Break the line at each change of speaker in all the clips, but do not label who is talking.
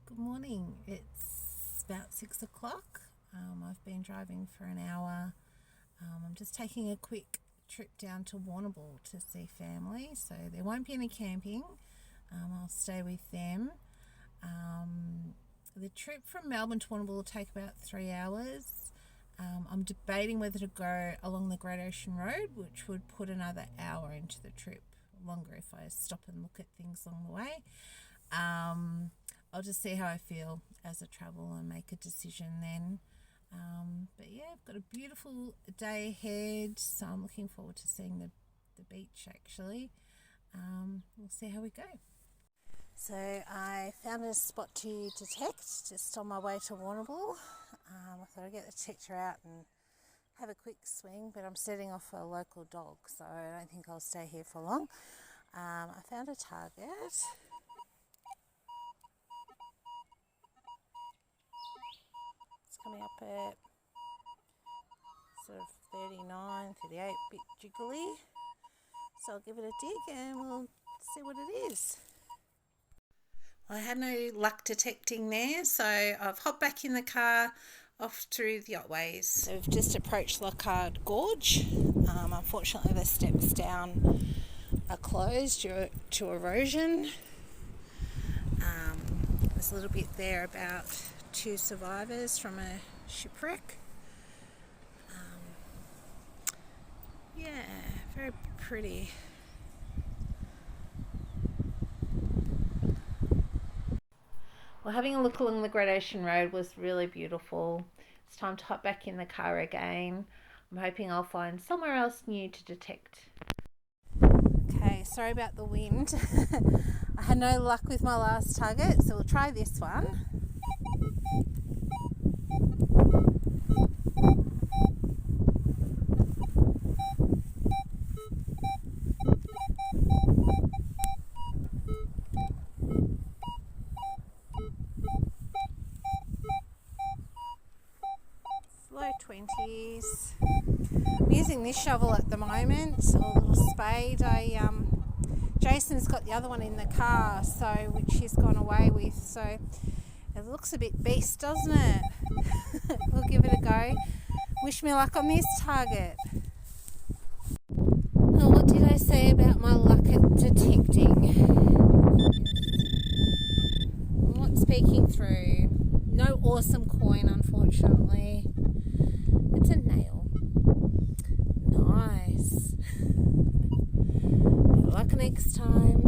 Good morning. It's about 6 o'clock. I've been driving for an hour. I'm just taking a quick trip down to Warrnambool to see family, so there won't be any camping. I'll stay with them. The trip from Melbourne to Warrnambool will take about 3 hours. I'm debating whether to go along the Great Ocean Road, which would put another hour into the trip, longer if I stop and look at things along the way. I'll just see how I feel as I travel and make a decision then. But yeah, I've got a beautiful day ahead, so I'm looking forward to seeing the beach actually. We'll see how we go. So I found a spot to detect just on my way to Warrnambool. I thought I'd get the detector out and have a quick swing, but I'm setting off for a local dog, so I don't think I'll stay here for long. I found a target. It's coming up at sort of 39, 38, bit jiggly. So I'll give it a dig and we'll see what it is. Well, I had no luck detecting there, so I've hopped back in the car off through the Otways. So we've just approached Lard Gorge. Unfortunately, the steps down are closed due to erosion. There's a little bit there about 2 survivors from a shipwreck. Yeah, very pretty. Well, having a look along the Great Ocean Road was really beautiful. It's time to hop back in the car again. I'm hoping I'll find somewhere else new to detect. Okay, sorry about the wind. I had no luck with my last target, so we'll try this one. Low 20s. I'm using this shovel at the moment, a little spade. Jason's got the other one in the car, which he's gone away with, so it looks a bit beast, doesn't it? We'll give it a go. Wish me luck on this target. Oh, what did I say about my luck at detecting? I'm not speaking through. No awesome coin, unfortunately. It's a nail. Nice. Good luck next time.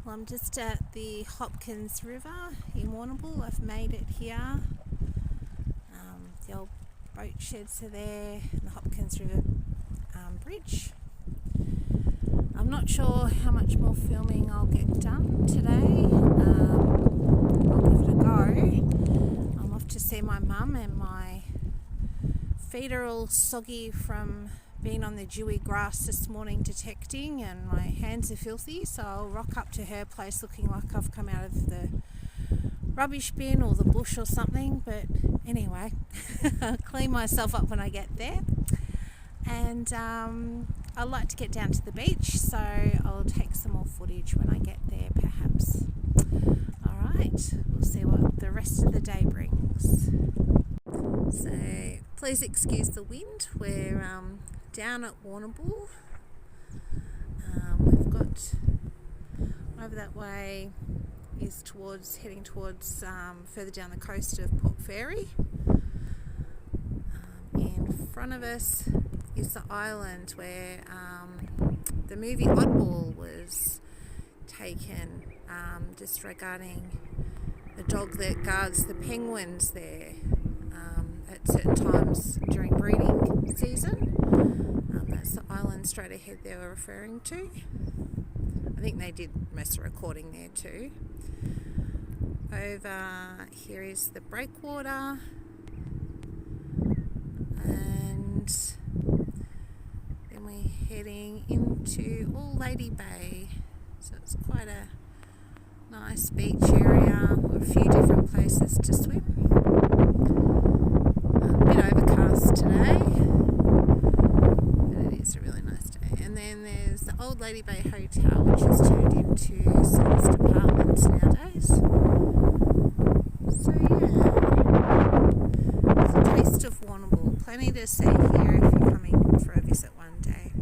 Well, I'm just at the Hopkins River in Warrnambool. I've made it here. The old boat sheds are there, and the Hopkins River bridge. I'm not sure how much more filming I'll get done today. I'll give it a go. I'm off to see my mum, and my feet are all soggy from being on the dewy grass this morning detecting, and my hands are filthy, so I'll rock up to her place looking like I've come out of the rubbish bin or the bush or something. But anyway, I'll clean myself up when I get there. And I'd like to get down to the beach, so I'll take some more footage when I get there perhaps. Alright, we'll see what the rest of the day brings. So please excuse the wind. We're down at Warrnambool. We've got over that way is heading towards further down the coast of Port Fairy. In front of us is the island where the movie Oddball was taken, just regarding the dog that guards the penguins there at certain times during breeding season. That's the island straight ahead they were referring to. I think they did most of the recording there too. Over here is the breakwater, and then we're heading into All Lady Bay, so it's quite a nice beach area with a few different places to swim. A bit overcast today, but it is a really nice day. And then there's the Old Lady Bay Hotel, which has turned into Soul's Apartments nowadays. to stay here if you're coming for a visit one day.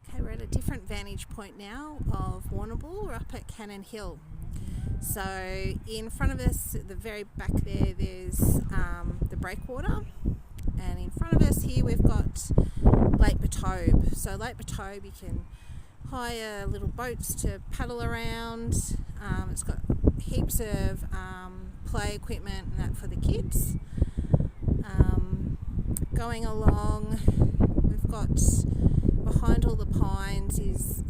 Okay, we're at a different vantage point now of Warrnambool. We're up at Cannon Hill. So in front of us, at the very back there, there's the breakwater, and in front of us here we've got Lake Batobe. So Lake Batobe, you can hire little boats to paddle around. It's got heaps of play equipment and that for the kids. Going along, we've got behind all the pines is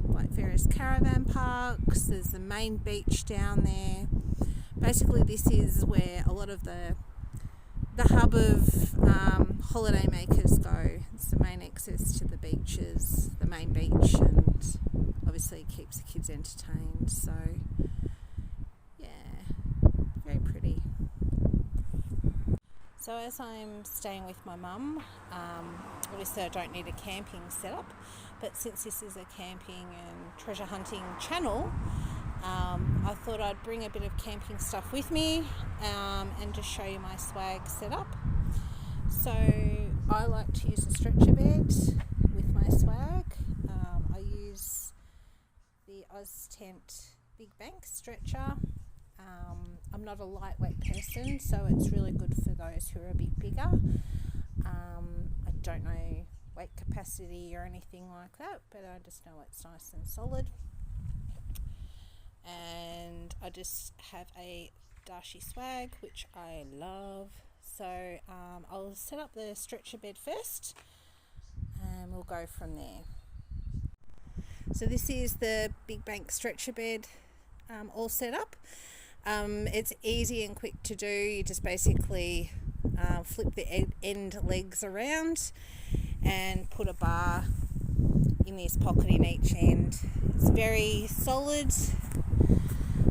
like various caravan parks. There's the main beach down there. Basically this is where a lot of the hub of holiday makers go. It's the main access to the beaches, the main beach, and obviously it keeps the kids entertained. So yeah, very pretty. So as I'm staying with my mum, obviously I don't need a camping setup, but since this is a camping and treasure hunting channel, I thought I'd bring a bit of camping stuff with me and just show you my swag setup. So I like to use a stretcher bed with my swag. I use the Tent Big Bank stretcher. I'm not a lightweight person, so it's really good for those who are a bit bigger. I don't know weight capacity or anything like that, but I just know it's nice and solid. And I just have a Dashi swag, which I love. So I'll set up the stretcher bed first and we'll go from there. So this is the Big Bank stretcher bed all set up. It's easy and quick to do. You just basically flip the end legs around and put a bar in this pocket in each end. It's very solid,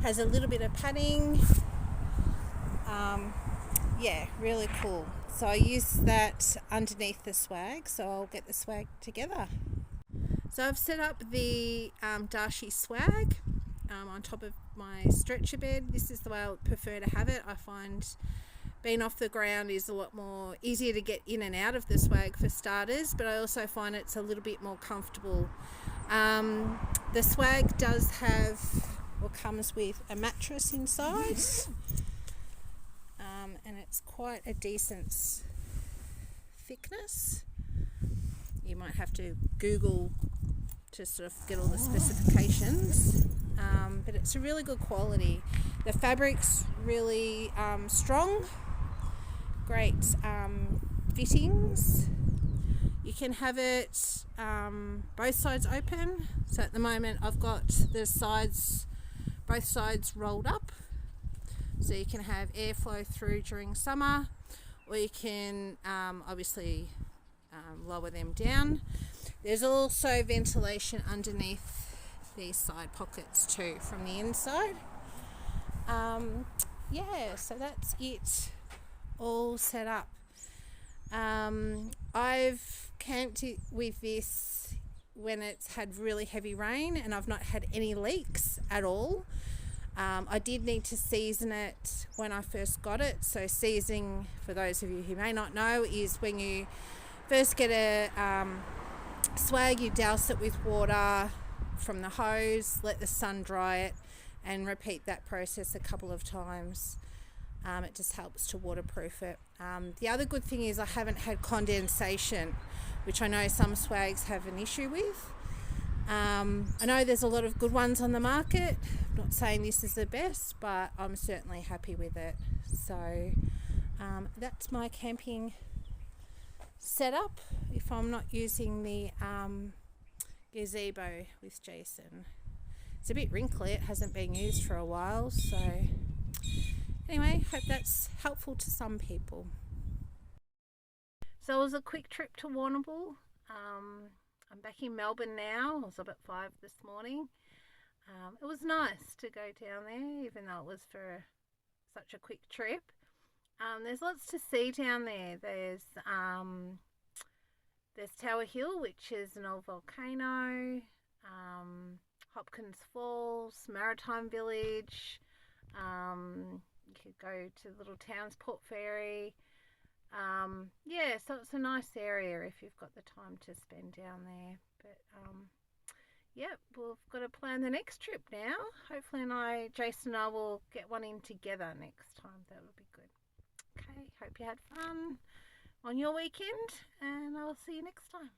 has a little bit of padding. Yeah, really cool. So I use that underneath the swag, so I'll get the swag together. So I've set up the Dashi swag on top of my stretcher bed. This is the way I would prefer to have it. I find being off the ground is a lot more easier to get in and out of the swag for starters, but I also find it's a little bit more comfortable. The swag does have, or comes with, a mattress inside, and it's quite a decent thickness. You might have to Google to sort of get all the specifications, but it's a really good quality. The fabric's really strong, great fittings. You can have it both sides open. So at the moment I've got the sides, both sides rolled up, so you can have airflow through during summer, or you can obviously lower them down. There's also ventilation underneath these side pockets too from the inside. Yeah, so that's it all set up. I've camped with this when it's had really heavy rain and I've not had any leaks at all. I did need to season it when I first got it. So seasoning, for those of you who may not know, is when you first get a swag, you douse it with water from the hose, let the sun dry it, and repeat that process a couple of times. It just helps to waterproof it. The other good thing is I haven't had condensation, which I know some swags have an issue with. I know there's a lot of good ones on the market. I'm not saying this is the best, but I'm certainly happy with it. So that's my camping setup if I'm not using the gazebo with Jason. It's a bit wrinkly, it hasn't been used for a while, so anyway, hope that's helpful to some people. So it was a quick trip to Warrnambool. I'm back in Melbourne now. I was up at 5 this morning. It was nice to go down there, even though it was for such a quick trip. There's lots to see down there. There's Tower Hill, which is an old volcano, Hopkins Falls, Maritime Village. You could go to little towns, Port Fairy. Yeah, so it's a nice area if you've got the time to spend down there. But yep, we've got to plan the next trip now. Hopefully, Jason and I will get one in together next time. That would be good. Okay, hope you had fun on your weekend, and I'll see you next time.